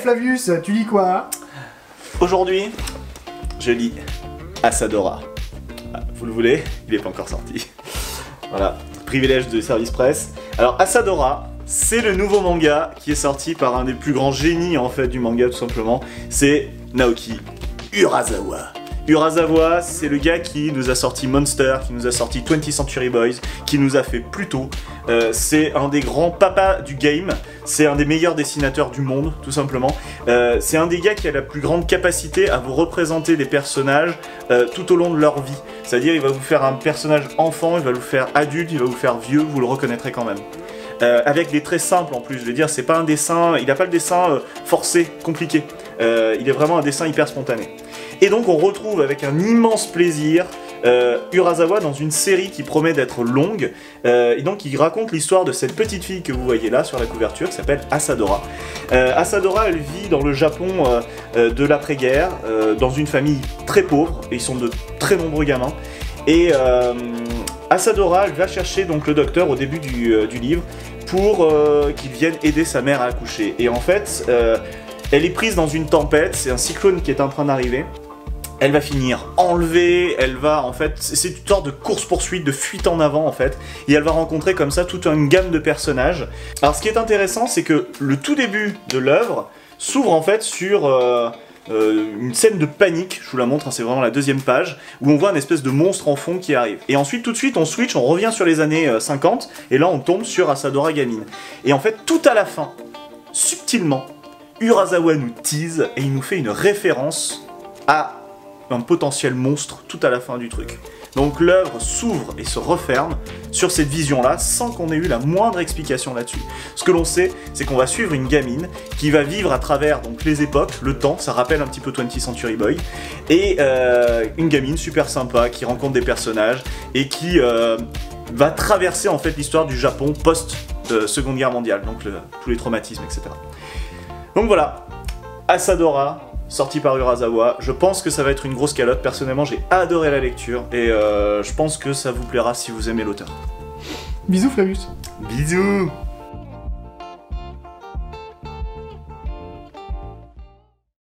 Flavius, tu lis quoi? Aujourd'hui, je lis Asadora. Ah, vous le voulez? Il n'est pas encore sorti. Voilà, privilège de service presse. Alors Asadora, c'est le nouveau manga qui est sorti par un des plus grands génies en fait du manga tout simplement. C'est Naoki Urasawa. Urasawa, c'est le gars qui nous a sorti Monster, qui nous a sorti 20th Century Boys, qui nous a fait Pluto. C'est un des grands papas du game, c'est un des meilleurs dessinateurs du monde, tout simplement. C'est un des gars qui a la plus grande capacité à vous représenter des personnages tout au long de leur vie. C'est-à-dire, il va vous faire un personnage enfant, il va vous faire adulte, il va vous faire vieux, vous le reconnaîtrez quand même. Avec des traits simples en plus, je veux dire, c'est pas un dessin, il n'a pas le dessin forcé, compliqué. Il est vraiment un dessin hyper spontané. Et donc on retrouve avec un immense plaisir Urasawa dans une série qui promet d'être longue, et donc il raconte l'histoire de cette petite fille que vous voyez là sur la couverture, qui s'appelle Asadora. Asadora, elle vit dans le Japon de l'après-guerre, dans une famille très pauvre, et ils sont de très nombreux gamins, et Asadora, elle va chercher donc le docteur au début du livre pour qu'il vienne aider sa mère à accoucher. Et en fait, elle est prise dans une tempête, c'est un cyclone qui est en train d'arriver. Elle va finir enlevée, elle va en fait, c'est une sorte de course-poursuite, de fuite en avant en fait, et elle va rencontrer comme ça toute une gamme de personnages. Alors ce qui est intéressant, c'est que le tout début de l'œuvre s'ouvre en fait sur une scène de panique, je vous la montre, hein, c'est vraiment la deuxième page, où on voit un espèce de monstre en fond qui arrive. Et ensuite, tout de suite, on switch, on revient sur les années 50, et là on tombe sur Asadora gamine. Et en fait, tout à la fin, subtilement, Urasawa nous tease, et il nous fait une référence à un potentiel monstre tout à la fin du truc. Donc l'œuvre s'ouvre et se referme sur cette vision-là sans qu'on ait eu la moindre explication là-dessus. Ce que l'on sait, c'est qu'on va suivre une gamine qui va vivre à travers donc, les époques, le temps, ça rappelle un petit peu 20th Century Boy, et une gamine super sympa qui rencontre des personnages et qui va traverser en fait l'histoire du Japon post-Seconde Guerre mondiale, donc tous les traumatismes, etc. Donc voilà, Asadora, sorti par Urasawa, je pense que ça va être une grosse calotte, personnellement j'ai adoré la lecture, et je pense que ça vous plaira si vous aimez l'auteur. Bisous Flavius. Bisous.